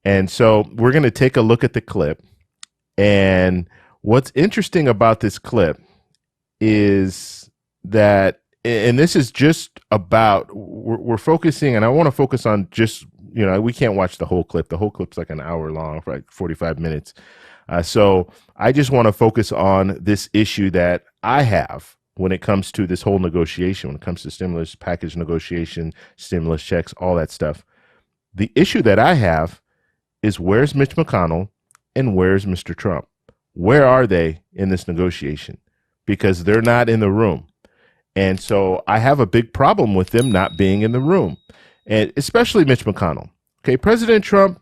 And so we're going to take a look at the clip. And what's interesting about this clip is that, and this is just about, we're focusing, and I want to focus on just, we can't watch the whole clip. The whole clip's like an hour long, like 45 minutes. So I just want to focus on this issue that I have when it comes to this whole negotiation, when it comes to stimulus package negotiation, stimulus checks, all that stuff. The issue that I have is, where's Mitch McConnell and where's Mr. Trump? Where are they in this negotiation? Because they're not in the room. And so I have a big problem with them not being in the room, and especially Mitch McConnell. Okay, President Trump,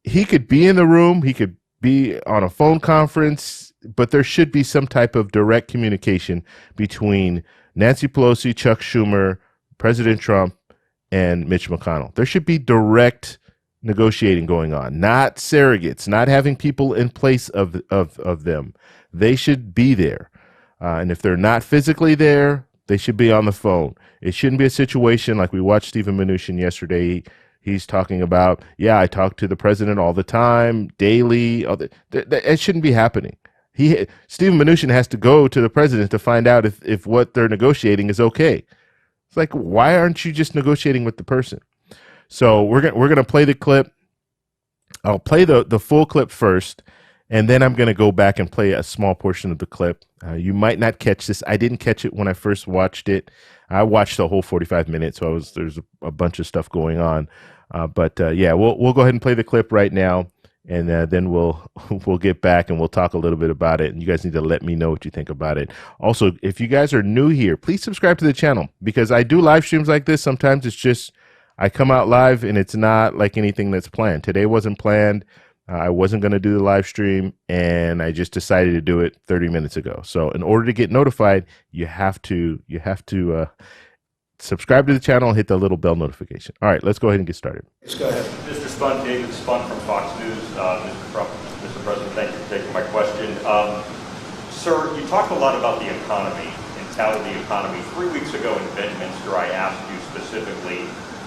he could be in the room, he could be on a phone conference, but there should be some type of direct communication between Nancy Pelosi, Chuck Schumer, President Trump, and Mitch McConnell. There should be direct negotiating going on, not surrogates, not having people in place of them. They should be there. And if they're not physically there, they should be on the phone. It shouldn't be a situation like we watched Stephen Mnuchin yesterday. He's talking about, I talk to the president all the time, daily. It shouldn't be happening. Stephen Mnuchin has to go to the president to find out if what they're negotiating is okay. It's like, why aren't you just negotiating with the person? So we're gonna play the clip. I'll play the full clip first, and then I'm gonna go back and play a small portion of the clip. You might not catch this. I didn't catch it when I first watched it. I watched the whole 45 minutes, so there's a bunch of stuff going on. But we'll go ahead and play the clip right now, and then we'll get back and we'll talk a little bit about it. And you guys need to let me know what you think about it. Also, if you guys are new here, please subscribe to the channel, because I do live streams like this. Sometimes it's just I come out live and it's not like anything that's planned. Today wasn't planned. I wasn't going to do the live stream, and I just decided to do it 30 minutes ago. So in order to get notified, you have to subscribe to the channel and hit the little bell notification. All right, let's go ahead and get started. Let's go ahead. Mr. Spun, David Spun from Fox News. Mr. President, thank you for taking my question. Sir, you talked a lot about the economy and touted the economy. 3 weeks ago in Bedminster, I asked you specifically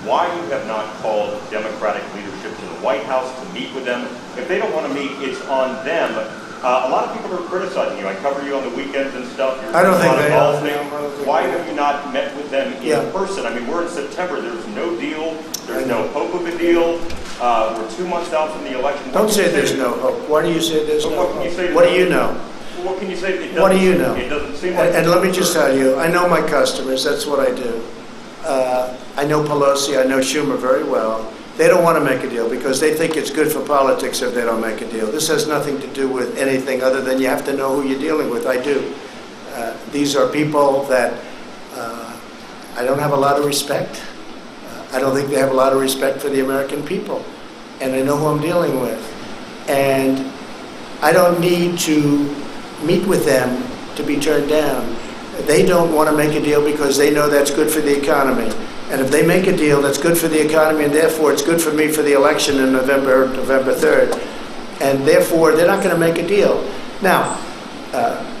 why you have not called Democratic leadership to the White House to meet with them. If they don't want to meet, it's on them. A lot of people are criticizing you. I cover you on the weekends and stuff. I don't think they are. Why have you not met with them in person? I mean, we're in September. There's no deal. There's no hope of a deal. We're 2 months out from the election. Don't say there's no hope. Why do you say there's no hope? What do you know? What can you say? What do you know? It doesn't seem like. And let me just tell you, I know my customers. That's what I do. I know Pelosi. I know Schumer very well. They don't want to make a deal because they think it's good for politics if they don't make a deal. This has nothing to do with anything other than you have to know who you're dealing with. I do. These are people that I don't have a lot of respect. I don't think they have a lot of respect for the American people. And I know who I'm dealing with. And I don't need to meet with them to be turned down. They don't want to make a deal because they know that's good for the economy. And if they make a deal that's good for the economy, and therefore it's good for me for the election in November 3rd, and therefore they're not going to make a deal. Now,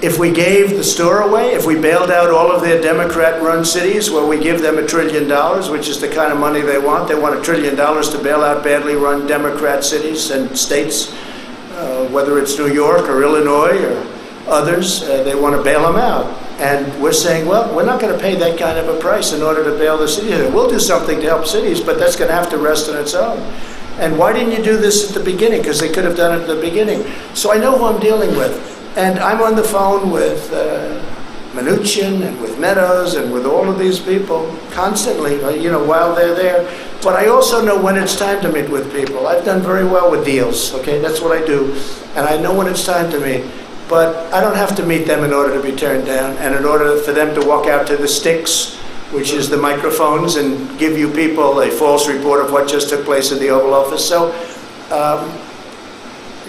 if we gave the store away, if we bailed out all of their Democrat-run cities, where we give them $1 trillion, which is the kind of money they want $1 trillion to bail out badly run Democrat cities and states, whether it's New York or Illinois or others, they want to bail them out. And we're saying, well, we're not going to pay that kind of a price in order to bail the cities. We'll do something to help cities, but that's going to have to rest on its own. And why didn't you do this at the beginning? Because they could have done it at the beginning. So I know who I'm dealing with. And I'm on the phone with Mnuchin and with Meadows and with all of these people constantly, while they're there. But I also know when it's time to meet with people. I've done very well with deals, okay? That's what I do. And I know when it's time to meet. But I don't have to meet them in order to be turned down, and in order for them to walk out to the sticks, which is the microphones, and give you people a false report of what just took place in the Oval Office. So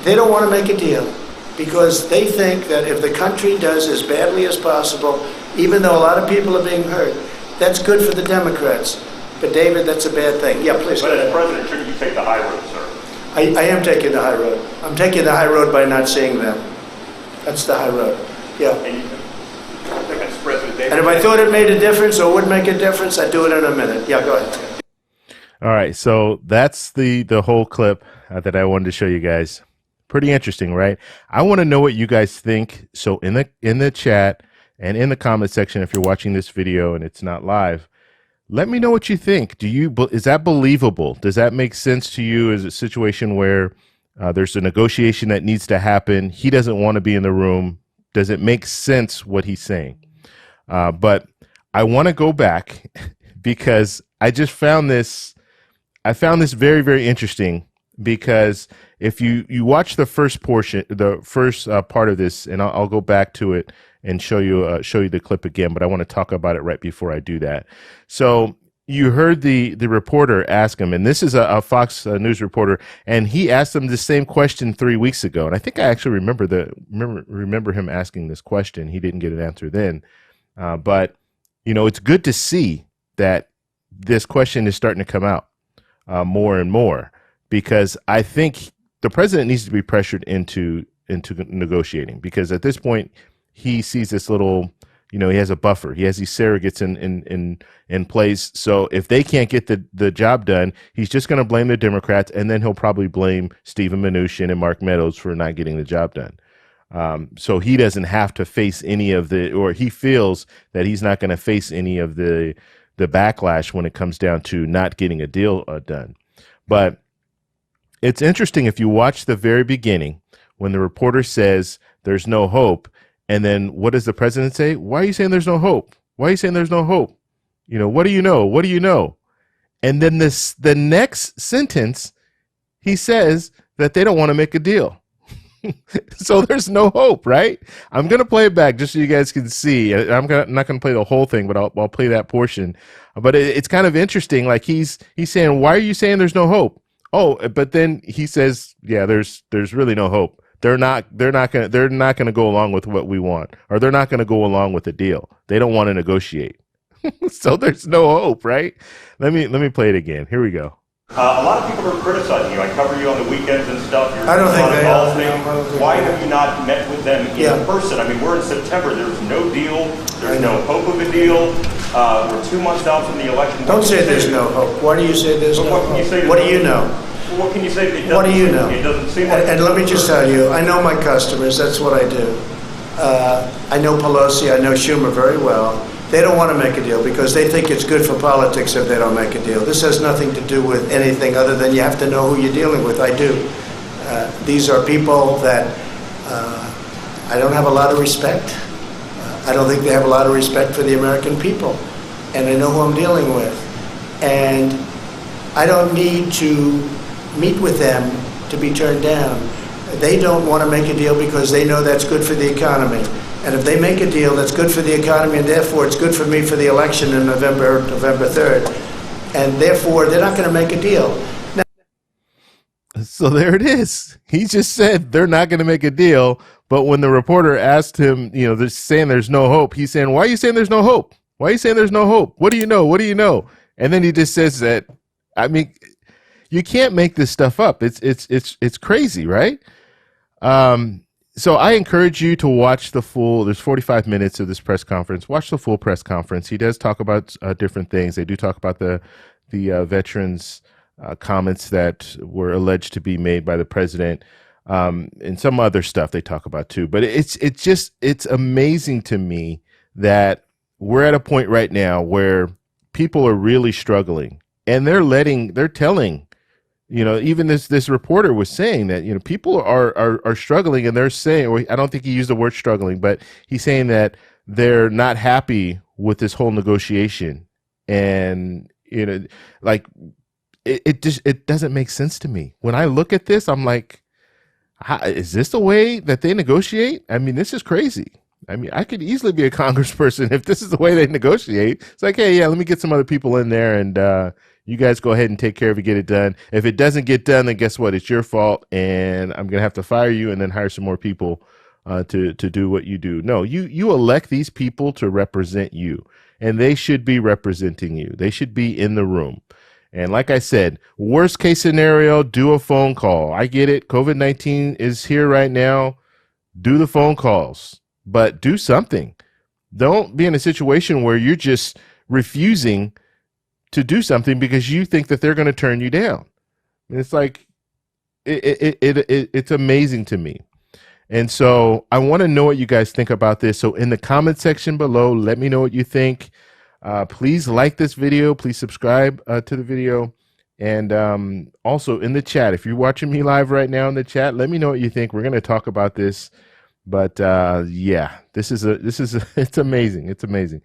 they don't want to make a deal because they think that if the country does as badly as possible, even though a lot of people are being hurt, that's good for the Democrats. But David, that's a bad thing. Yeah, please. But as president, shouldn't you take the high road, sir? I am taking the high road. I'm taking the high road by not seeing them. That's the high road. Yeah. And if I thought it made a difference or would make a difference, I'd do it in a minute. Yeah, go ahead. All right, so that's the whole clip that I wanted to show you guys. Pretty interesting, right? I want to know what you guys think. So in the chat and in the comment section, if you're watching this video and it's not live, let me know what you think. Is that believable? Does that make sense to you? Is it a situation where there's a negotiation that needs to happen? He doesn't want to be in the room. Does it make sense what he's saying? But I want to go back because I just found this. I found this very, very interesting because if you watch the first portion, the first part of this, and I'll go back to it and show you the clip again, but I want to talk about it right before I do that. So you heard the reporter ask him, and this is a Fox News reporter, and he asked him the same question 3 weeks ago, and I think I actually remember him asking this question. He didn't get an answer then, but it's good to see that this question is starting to come out more and more, because I think the president needs to be pressured into negotiating, because at this point he sees this little, he has a buffer. He has these surrogates in place. So if they can't get the job done, he's just going to blame the Democrats, and then he'll probably blame Stephen Mnuchin and Mark Meadows for not getting the job done. So he doesn't have to face any of or he feels that he's not going to face any of the backlash when it comes down to not getting a deal done. But it's interesting if you watch the very beginning when the reporter says there's no hope, and then what does the president say? Why are you saying there's no hope? Why are you saying there's no hope? What do you know? What do you know? And then the next sentence, he says that they don't want to make a deal. So there's no hope, right? I'm going to play it back just so you guys can see. I'm not going to play the whole thing, but I'll play that portion. But it's kind of interesting. Like he's saying, why are you saying there's no hope? Oh, but then he says, yeah, there's really no hope. They're not going to go along with what we want, or they're not going to go along with the deal. They don't want to negotiate. So there's no hope, right? Let me play it again. Here we go. A lot of people are criticizing you. I cover you on the weekends and stuff. I don't think they are. Why have you not met with them in person? I mean, we're in September. There's no deal. There's no hope of a deal. We're 2 months out from the election. Don't say there's no hope. Why do you say there's no hope? What do you know? What can you say? What do you know? It doesn't seem like. And let me just tell you, I know my customers. That's what I do. I know Pelosi. I know Schumer very well. They don't want to make a deal because they think it's good for politics if they don't make a deal. This has nothing to do with anything other than you have to know who you're dealing with. I do. These are people that I don't have a lot of respect. I don't think they have a lot of respect for the American people. And I know who I'm dealing with. And I don't need to meet with them to be turned down. They don't want to make a deal because they know that's good for the economy. And if they make a deal that's good for the economy, and therefore it's good for me for the election in November 3rd, and therefore they're not going to make a deal. Now, so there it is. He just said they're not going to make a deal. But when the reporter asked him, they're saying there's no hope. He's saying, why are you saying there's no hope? Why are you saying there's no hope? What do you know? What do you know? And then he just says that, I mean, you can't make this stuff up. It's crazy, right? So I encourage you to watch the full, there's 45 minutes of this press conference. Watch the full press conference. He does talk about different things. They do talk about the veterans comments that were alleged to be made by the president, and some other stuff they talk about too. But it's amazing to me that we're at a point right now where people are really struggling, and they're telling, even this reporter was saying that, people are struggling, and they're saying, or I don't think he used the word struggling, but he's saying that they're not happy with this whole negotiation. And, like it doesn't make sense to me. When I look at this, I'm like, is this the way that they negotiate? I mean, this is crazy. I mean, I could easily be a congressperson if this is the way they negotiate. It's like, hey, yeah, let me get some other people in there, and you guys go ahead and take care of it, get it done. If it doesn't get done, then guess what? It's your fault, and I'm going to have to fire you and then hire some more people to do what you do. No, you elect these people to represent you, and they should be representing you. They should be in the room. And like I said, worst case scenario, do a phone call. I get it. COVID-19 is here right now. Do the phone calls, but do something. Don't be in a situation where you're just refusing to do something because you think that they're going to turn you down. And it's like, it's amazing to me. And so I want to know what you guys think about this. So in the comment section below, let me know what you think. Please like this video. Please subscribe to the video. And also in the chat, if you're watching me live right now in the chat, let me know what you think. We're going to talk about this. But yeah, it's amazing. It's amazing.